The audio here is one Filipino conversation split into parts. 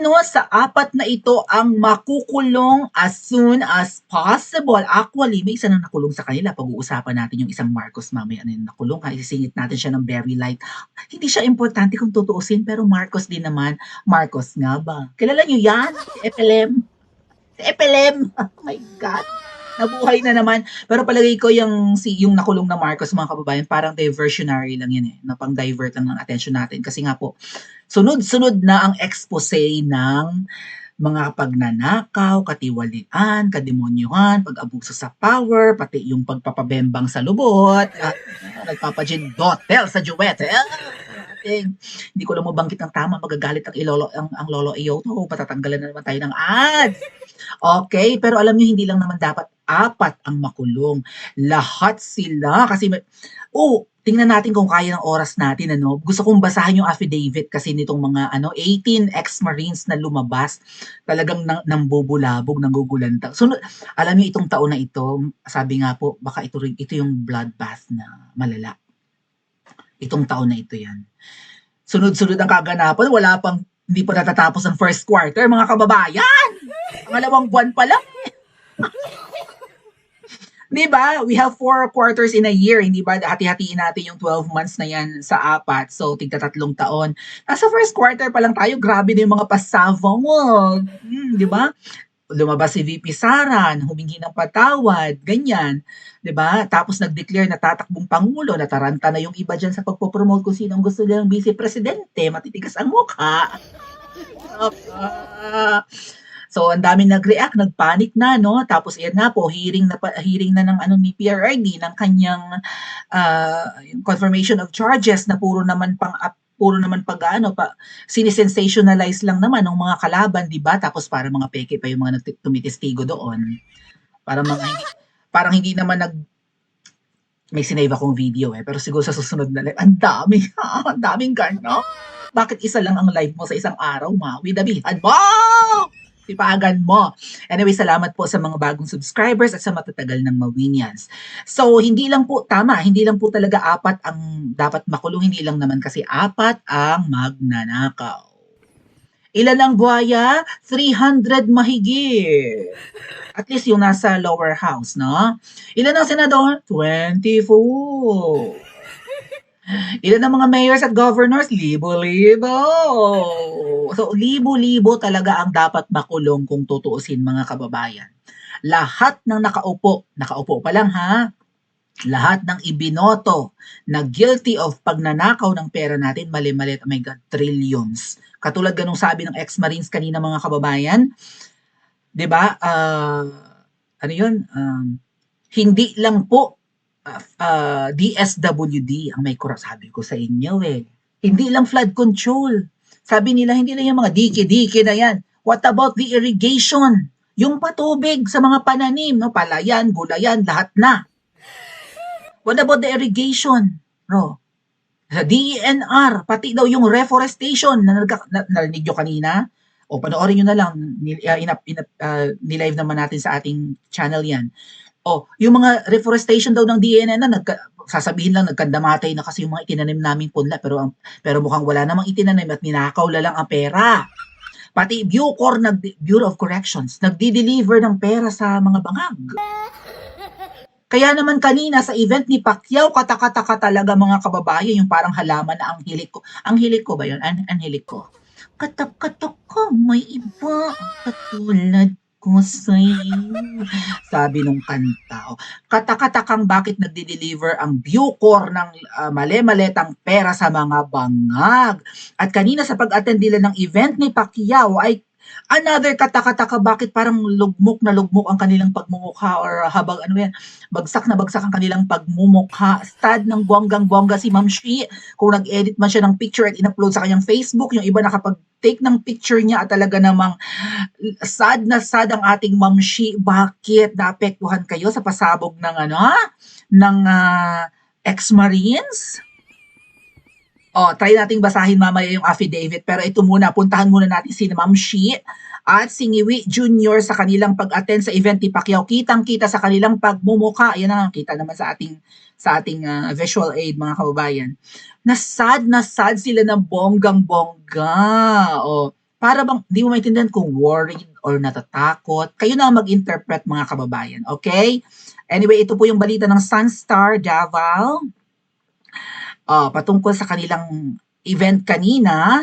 No, sa apat na ito ang makukulong as soon as possible. Actually, may isa na nakulong sa kanila. Pag-uusapan natin yung isang Marcos mamaya na yung nakulong. Isisingit natin siya ng very light. Hindi siya importante kung tutuusin, pero Marcos din naman. Marcos nga ba? Kilala niyo yan? Si Epelem. Si Epelem. Oh my God. Nabuhay na naman. Pero palagay ko yung nakulong na Marcos, mga kababayan, parang diversionary lang yan eh. Na pang-divert lang ng attention natin. Kasi nga po, sunod-sunod na ang expose ng mga pagnanakaw, katiwalian, kademonyuhan, pag-abuso sa power, pati yung pagpapabembang sa lubot, at nagpapajindotel sa juwete. Hindi ko lang mabanggit ng tama, magagalit ang lolo Iyoto, patatanggalan na naman tayo ng ads. Okay, pero alam niyo hindi lang naman dapat apat ang makulong. Lahat sila kasi tingnan natin kung kaya ng oras natin ano. Gusto kong basahin yung affidavit kasi nitong mga 18 ex-Marines na lumabas. Talagang nambubulabog, nanggugulantang. So alam niyo itong taon na ito, sabi nga po baka ito yung bloodbath na malala. Itong taon na ito 'yan. Sunod-sunod ang kaganapan, hindi pa natatapos ang first quarter, mga kababayan. Pangalawang buwan pa lang. Di ba? We have 4 quarters in a year, hindi ba? Hati-hatiin natin yung 12 months na yan sa apat. So, tigta 3 taon. Nasa first quarter pa lang tayo, grabe na yung mga pasavong. Di ba? Lumabas si VP Sara, humingi ng patawad, ganyan. 'Di ba? Tapos nag-declare na tatakbong pangulo, nataranta na yung iba diyan sa pagpo-promote kung sino ang gusto nilang vice presidente, matitigas ang mukha. So ang daming nag-react, nag-panic na no. Tapos iyan nga po, hearing na ng ni PRRD ng kanyang confirmation of charges na puro naman sinisensationalize lang naman ng mga kalaban, 'di ba? Tapos para mga peke pa yung mga tumitestigo doon. Parang hindi naman may sinave akong video pero siguro sa susunod na live, ang daming gano. Bakit isa lang ang live mo sa isang araw, Maui? Dabihan mo! Sipagan mo. Anyway, salamat po sa mga bagong subscribers at sa matatagal ng Mawinians. So, hindi lang po talaga apat ang dapat makulong, hindi lang naman kasi apat ang magnanakaw. Ilan ang buhaya? 300 mahigit. At least yung nasa lower house, no? Ilan ang senador? 24. Ilan ang mga mayors at governors? Libo-libo. So, libo-libo talaga ang dapat makulong kung tutuusin, mga kababayan. Lahat ng nakaupo pa lang ha, lahat ng ibinoto na guilty of pagnanakaw ng pera natin, mali-mali, oh my God, trillions. Katulad ganung sabi ng ex-Marines kanina, mga kababayan, 'di ba? Ano 'yun? Hindi lang po DSWD ang may sabi ko sa inyo eh. Hindi lang flood control. Sabi nila hindi lang yung mga dike-dike na yan. What about the irrigation? Yung patubig sa mga pananim, no? Palayan, gulayan, lahat na. What about the irrigation, bro? Sa DENR, pati daw yung reforestation na narinig nyo kanina, o panoorin nyo na lang, nilive naman natin sa ating channel yan. Yung mga reforestation daw ng DENR na sasabihin lang nagkandamatay na kasi yung mga itinanim naming punla, pero mukhang wala namang itinanim at ninakaw lang ang pera. Pati Bureau of Corrections, nagdi-deliver ng pera sa mga bangag. Kaya naman kanina sa event ni Pacquiao, kata-kata talaga, mga kababayan, yung parang halaman na ang hilik ko. Ang hilik ko ba yun? Ang hilik ko. Katak-katak ko, may iba katulad ko sa'yo. Sabi nung kanta. Katak-katakang bakit nagdi-deliver ang Bucor ng mali-maletang pera sa mga bangag. At kanina sa pag-attend nila ng event ni Pacquiao ay another katakataka, bakit parang lugmok na lugmok ang kanilang pagmumukha, or habang bagsak na bagsak ang kanilang pagmumukha. Stud ng bonggang-bongga si Ma'am Shi. Kung nag-edit man siya ng picture at in-upload sa kanyang Facebook, yung iba nakapag-take ng picture niya at talaga namang sad na sad ang ating Ma'am Shi. Bakit? Naapektuhan kayo sa pasabog ng ex-Marines? Try nating basahin mamaya yung affidavit, pero ito muna, puntahan muna natin si Ma'am Shi at si Ngiwi Jr. sa kanilang pag-attend sa event ni Pacquiao. Kitang-kita sa kanilang pagmumukha. Ayan na, kita naman sa ating visual aid, mga kababayan. Na sad sila ng bonggang-bongga. Para bang di mo maintindihan kung worried or natatakot. Kayo na ang mag-interpret mga kababayan, okay? Anyway, ito po yung balita ng Sunstar Davao. Patungkol sa kanilang event kanina.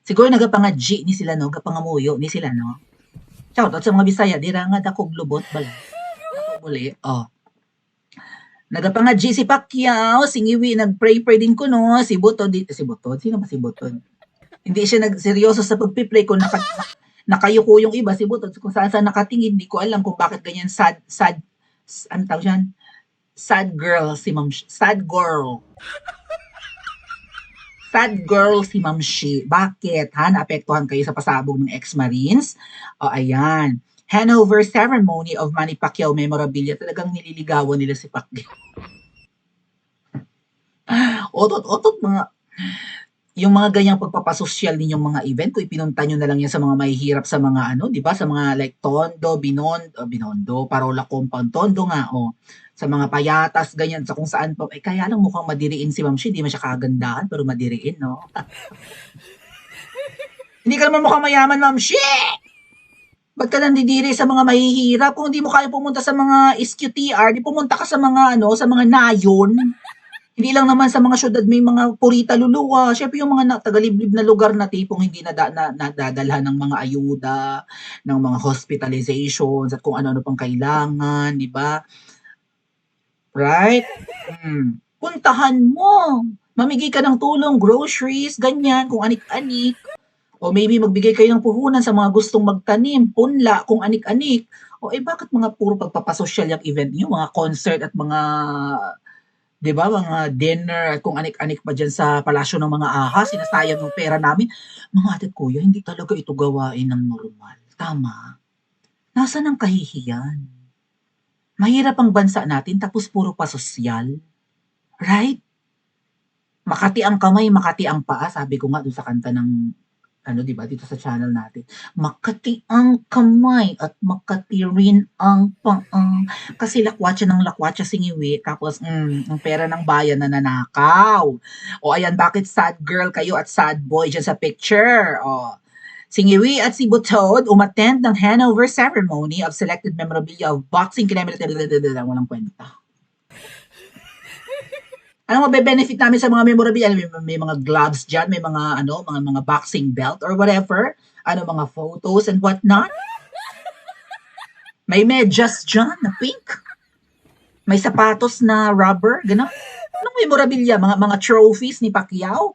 Siguro nagapangadji ni sila no, gapangamuyo ni sila no. Shoutout sa mga Bisaya, dira nga dako glubot bala. Ako muli. Nagapangadji si Pacquiao, singiwi nagpray din ko no, si Butod, sino ba si Butod? Hindi siya nagseryoso sa pagpi-play kung nakayuko yung iba si Butod kung saan nakatingin, hindi ko alam kung bakit ganyan sad ano tawag diyan? Sad girl si Ma'am, sad girl. Sad girl si Ma'am Shi. Bakit? Naapektuhan kayo sa pasabog ng ex-Marines? Ayan. Handover ceremony of Manny Pacquiao memorabilia. Talagang nililigawan nila si Pacquiao. Otot-otot mga yung mga ganyang pagpapasosyal ninyong mga event, kung ipinunta nyo na lang yan sa mga mahihirap sa mga di ba? Sa mga like Tondo, Binondo, Parola Compound, Tondo nga, sa mga payatas, ganyan, sa kung saan pa. Kaya lang mukhang madiriin si Ma'am Shi, di man siya kagandahan, pero madiriin, no? Hindi ka naman mukhang mayaman, Ma'am Shi! Ba't ka nandidiri sa mga mahihirap? Kung hindi mo kaya pumunta sa mga SQTR, di pumunta ka sa mga, sa mga nayon. Hindi lang naman sa mga syudad may mga purita luluwa. Syempre yung mga tagaliblib na lugar na tipong hindi nadadalhan ng mga ayuda, ng mga hospitalizations at kung ano-ano pang kailangan, di ba? Right? Puntahan mo. Mamigay ka ng tulong, groceries, ganyan, kung anik-anik. O maybe magbigay kayo ng puhunan sa mga gustong magtanim, punla, kung anik-anik. Bakit mga puro pagpapasosyal yung event niyo, mga concert at mga 'di ba, mga dinner at kung anik-anik pa diyan sa palasyo ng mga ahas, sinasayang yung pera namin. Mga ate at kuya, hindi talaga ito gawain ng normal. Tama? Nasaan ang kahihiyan? Mahirap ang bansa natin tapos puro pasosyal. Right? Makati ang kamay, makati ang paa. Sabi ko nga doon sa kanta ng di ba, dito sa channel natin. Makati ang kamay at makati rin ang paa. Kasi lakwatsa ng lakwatsa singiwi. Tapos, ang pera ng bayan na nanakaw. Ayan, bakit sad girl kayo at sad boy dyan sa picture? Singiwi at si Butod umattend ng handover ceremony of selected memorabilia of boxing kilometer. Walang kwenta. Ano mabe-benefit namin sa mga memorabilia? May mga gloves dyan, may mga mga boxing belt or whatever. Mga photos and whatnot. May medyas dyan na pink. May sapatos na rubber, gano'n. Anong memorabilia? Mga trophies ni Pacquiao?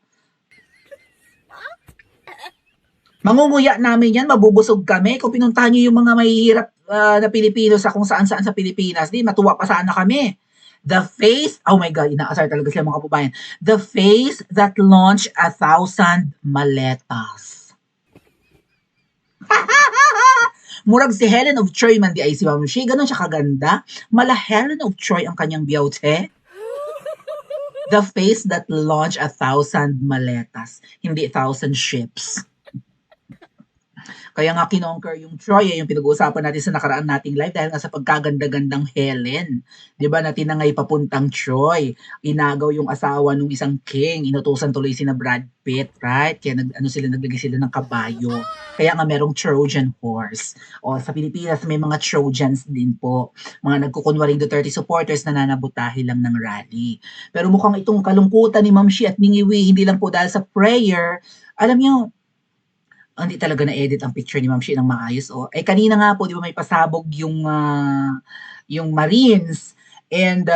Mangunguya namin yan, mabubusog kami. Kung pinuntahan nyo yung mga mahihirap na Pilipino sa kung saan-saan sa Pilipinas, matuwa pa sana kami. The face, oh my God, inaasar talaga sila mga kababayan. The face that launched 1,000 maletas. Murag si Helen of Troy man di ay si Ma'am Shi, ganun siya kaganda. Mala Helen of Troy ang kanyang beauty. The face that launched 1,000 maletas, hindi 1,000 ships. Kaya nga kinonquer yung Troy, yung pinag-uusapan natin sa nakaraan nating live dahil nga sa pagkaganda-gandang Helen. 'Di ba, na tinangay papuntang Troy. Inagaw yung asawa ng isang king, inutusan tuloy sina Brad Pitt, right? Kaya naglagay sila ng kabayo. Kaya nga merong Trojan horse. Sa Pilipinas may mga Trojans din po. Mga nagkukunwaring Duterte supporters na nanabutahi lang ng rally. Pero mukhang itong kalungkutan ni Ma'am Shi at Ningiwi, hindi lang po dahil sa prayer. Alam niyo, hindi talaga na-edit ang picture ni Ma'am Shi ng maayos. Kanina nga po, di ba may pasabog yung Marines and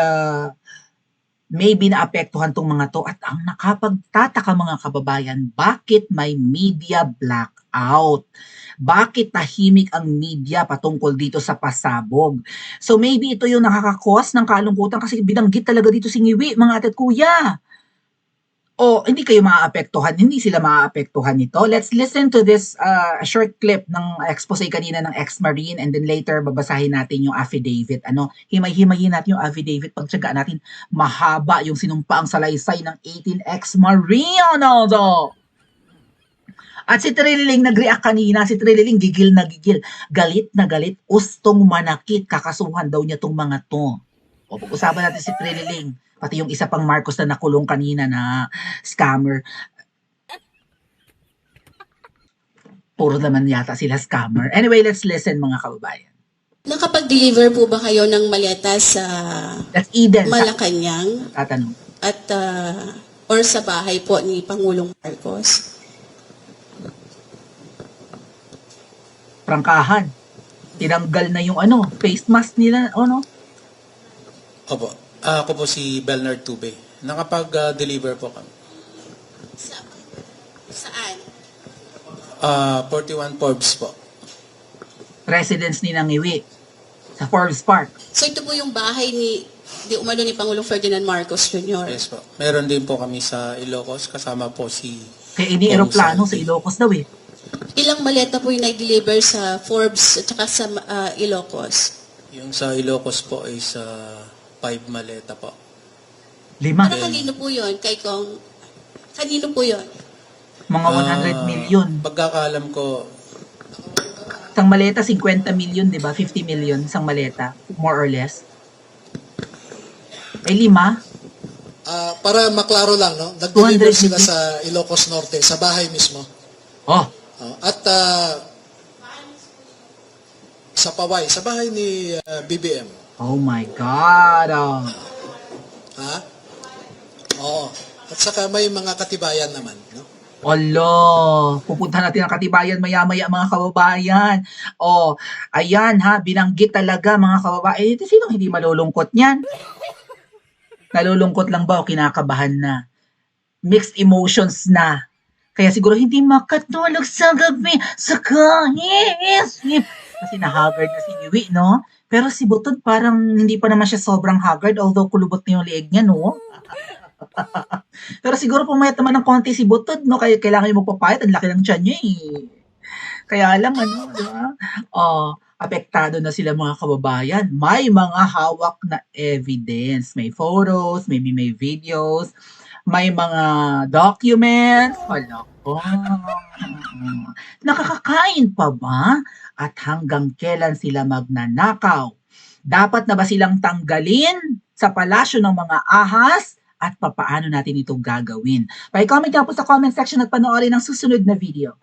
maybe naapektuhan tong mga to. At ang nakapagtataka mga kababayan, bakit may media blackout? Bakit tahimik ang media patungkol dito sa pasabog? So maybe ito yung nakakakos ng kalungkutan kasi binanggit talaga dito si Ngiwi, mga ate at kuya. Hindi kayo maaapektuhan, hindi sila maaapektuhan nito. Let's listen to this short clip ng expose kanina ng ex-Marine and then later babasahin natin yung affidavit. Himay-himayin natin yung affidavit, pagtsagaan natin, mahaba yung sinumpaang salaysay ng 18 ex-Marine. At si Trililing nag-react kanina, si Trililing gigil na gigil, galit na galit, ustong manakit, kakasuhan daw niya tong mga to. Pag-usapan natin si Trililing. Pati yung isa pang Marcos na nakulong kanina na scammer. Puro naman yata sila scammer. Anyway, let's listen mga kababayan. Nakapag-deliver po ba kayo ng maleta sa That's Eden. Malacanang Tatanong. at or sa bahay po ni Pangulong Marcos? Prangkahan. Tinanggal na yung face mask nila, Opo. Ako po si Bernard Tube. Nakapag-deliver po kami. Saan? 41 Forbes po. Residence ni Nangiwi sa Forbes Park. So ito po yung bahay di umano ni Pangulong Ferdinand Marcos Jr. Yes po. Meron din po kami sa Ilocos. Kasama po si... Kaya ini-aeroplano sa Ilocos daw eh. Ilang maleta po yung nag-deliver sa Forbes at saka sa Ilocos? Yung sa Ilocos po ay sa 5 maleta po. 5. Para kanino po yun? Kanino po yun? Mga 100 million. Pagkakaalam ko, Isang maleta, 50 million, di ba? 50 million, isang maleta. More or less. Ay, 5? Para maklaro lang, no? Nag-deliver 200 sila million. sa Ilocos Norte, sa bahay mismo. Oh, At sa Paway, sa bahay ni BBM. oh my God. Oh. Ha? Oo. At saka may mga katibayan naman, no? Olo, pupunta natin ang Katibayan maya-maya mga kababayan. Oh, ayan ha, binanggit talaga mga kababayan. Eh, sinong hindi malulungkot niyan? Nalulungkot lang ba o kinakabahan na? Mixed emotions na. Kaya siguro hindi makatulog sa gabi sa kaisip. Kasi na-haggard na si Yui, no? Pero si Butod parang hindi pa naman siya sobrang haggard although kulubot na yung liig niya, no? Pero siguro pumayat naman ng konti si Butod, no? Kaya kailangan yung magpapayat. Ang laki ng tiyan niya, eh. Kaya lang, di ba? Apektado na sila mga kababayan. May mga hawak na evidence. May photos, maybe may videos, may mga documents. Hala ko. Nakakakain pa ba? At hanggang kailan sila magnanakaw? Dapat na ba silang tanggalin sa palasyo ng mga ahas? At papaano natin ito gagawin? Pa-comment na po sa comment section at panoorin ang susunod na video.